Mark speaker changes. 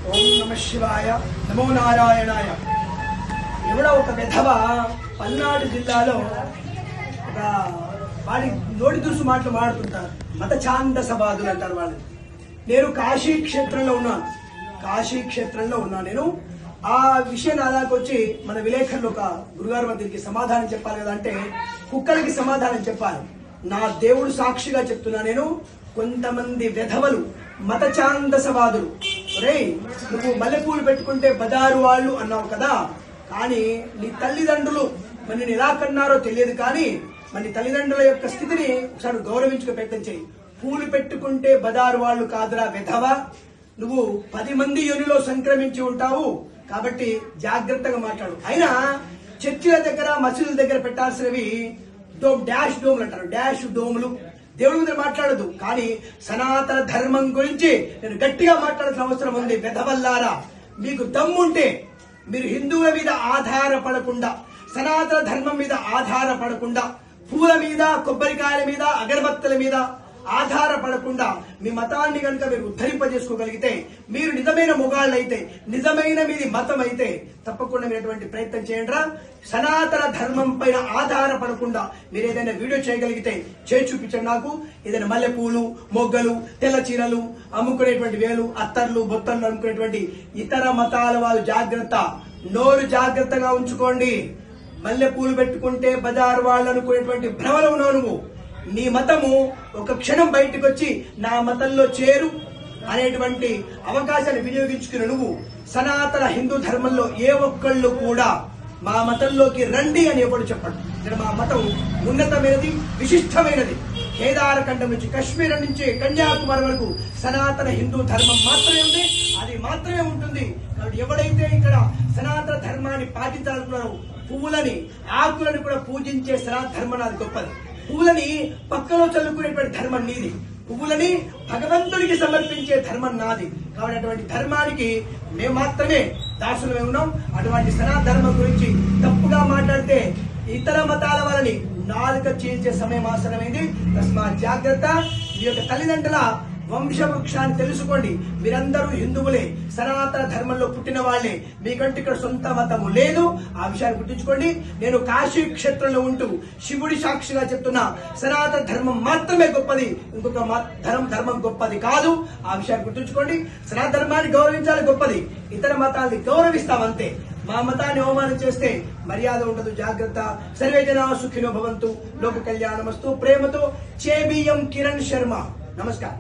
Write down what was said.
Speaker 1: ఓం నమ శివాయ, నమో నారాయణాయ. ఎవడో ఒక విధవ పల్నాడు జిల్లాలో ఒక వాడి నోటి దురుసు మాటలు మాడుతుంటారు. మత ఛాందసవాదులు అంటారు వాళ్ళు. నేను కాశీ క్షేత్రంలో ఉన్నాను. నేను ఆ విషయం నాదానికి వచ్చి మన విలేకరులు ఒక గురుగారు మధ్యకి సమాధానం చెప్పాలి కదా అంటే కుక్కలకి సమాధానం చెప్పాలి. నా దేవుడు సాక్షిగా చెప్తున్నా, నేను కొంతమంది విధవలు మత ఛాందసవాదులు, రే నువ్వు మల్లెపూలు పెట్టుకుంటే బజారు వాళ్ళు అన్నావు కదా, కానీ నీ తల్లిదండ్రులు మరి నేను ఎలా కన్నారో తెలియదు, కానీ మరి తల్లిదండ్రుల యొక్క స్థితిని ఒకసారి గౌరవించుకు ప్రయత్నం చేయి. పూలు పెట్టుకుంటే బజారు వాళ్ళు కాదురా విధవ, నువ్వు 10 మంది యోనిలో సంక్రమించి ఉంటావు, కాబట్టి జాగ్రత్తగా మాట్లాడు. అయినా చర్చిల దగ్గర మసీదుల దగ్గర పెట్టాల్సినవి డాష్ డోములు అంటారు, డాష్ డోములు. దేవుడి మీద మాట్లాడదు, కానీ సనాతన ధర్మం గురించి నేను గట్టిగా మాట్లాడాల్సిన అవసరం ఉంది. విధవల్లారా, మీకు దమ్ముంటే మీరు హిందువుల మీద ఆధారపడకుండా, సనాతన ధర్మం మీద ఆధారపడకుండా, పూల మీద, కొబ్బరికాయల మీద, అగరబత్తుల మీద ఆధారపడకుండా మీ మతాన్ని కనుక మీరు ఉద్ధరింపజేసుకోగలిగితే, మీరు నిజమైన మొగాళ్ళు అయితే, నిజమైన మీది మతం అయితే తప్పకుండా మీరు అటువంటి ప్రయత్నం చేయండి. సనాతన ధర్మం పైన ఆధారపడకుండా మీరు ఏదైనా వీడియో చేయగలిగితే చేసి చూపించండి. నాకు ఏదైనా మల్లెపూలు, మొగ్గలు, తెల్ల చీరలు అమ్ముకునేటువంటి వేలు, అత్తర్లు, బొత్తర్లు అమ్ముకునేటువంటి ఇతర మతాల వాళ్ళు జాగ్రత్త, నోరు జాగ్రత్తగా ఉంచుకోండి. మల్లెపూలు పెట్టుకుంటే బజారు వాళ్ళు అనుకునేటువంటి భ్రమలో ఉన్నావు నువ్వు. నీ మతము ఒక క్షణం బయటకు వచ్చి నా మతంలో చేరు అనేటువంటి అవకాశాన్ని వినియోగించుకుని నువ్వు సనాతన హిందూ ధర్మంలో ఏ ఒక్కళ్ళు కూడా మా మతంలోకి రండి అని ఎప్పుడు చెప్పండి. ఇక్కడ మా మతం ఉన్నతమైనది, విశిష్టమైనది. కేదారఖండం నుంచి కశ్మీర్ నుంచి కన్యాకుమారి వరకు సనాతన హిందూ ధర్మం మాత్రమే ఉంది, అది మాత్రమే ఉంటుంది. కాబట్టి ఎవడైతే ఇక్కడ సనాతన ధర్మాన్ని పాటించాలనుకున్నారో, పువ్వులని, ఆకులను కూడా పూజించే సనాతన ధర్మం నాది గొప్పది. పువ్వులని పక్కలో చల్లుకునేటువంటి ధర్మం నీది, పువ్వులని భగవంతుడికి సమర్పించే ధర్మం నాది. కాబట్టి అటువంటి ధర్మానికి మేము మాత్రమే దాసులమే ఉన్నాం. అటువంటి సనాతన ధర్మం గురించి తప్పుగా మాట్లాడితే ఇతర మతాల వాళ్ళని నాలుక చీల్చే సమయం ఆసనమైంది. తస్మాత్ జాగ్రత్త. మీ యొక్క తల్లిదండ్రుల వంశవృక్షాన్ని తెలుసుకోండి. మీరందరూ హిందువులే, సనాతన ధర్మంలో పుట్టిన వాళ్లే, మీకంటే ఇక్కడ సొంత మతము లేదు. ఆ విషయాన్ని గుర్తుంచుకోండి. నేను కాశీ క్షేత్రంలో ఉంటూ శివుడి సాక్షిగా చెప్తున్నా, సనాతన ధర్మం మాత్రమే గొప్పది, ఇంకొక ధర్మం గొప్పది కాదు. ఆ విషయాన్ని గుర్తుంచుకోండి. సనాతన ధర్మాన్ని గౌరవించాలి, గొప్పది. ఇతర మతాల్ని గౌరవిస్తామంతే. మా మతాన్ని అవమానం చేస్తే మర్యాద ఉండదు, జాగ్రత్త. సర్వే జనా సుఖినో భవంతు. లోక కళ్యాణమస్తు. ప్రేమతో చేబిఎం కిరణ్ శర్మ. నమస్కారం.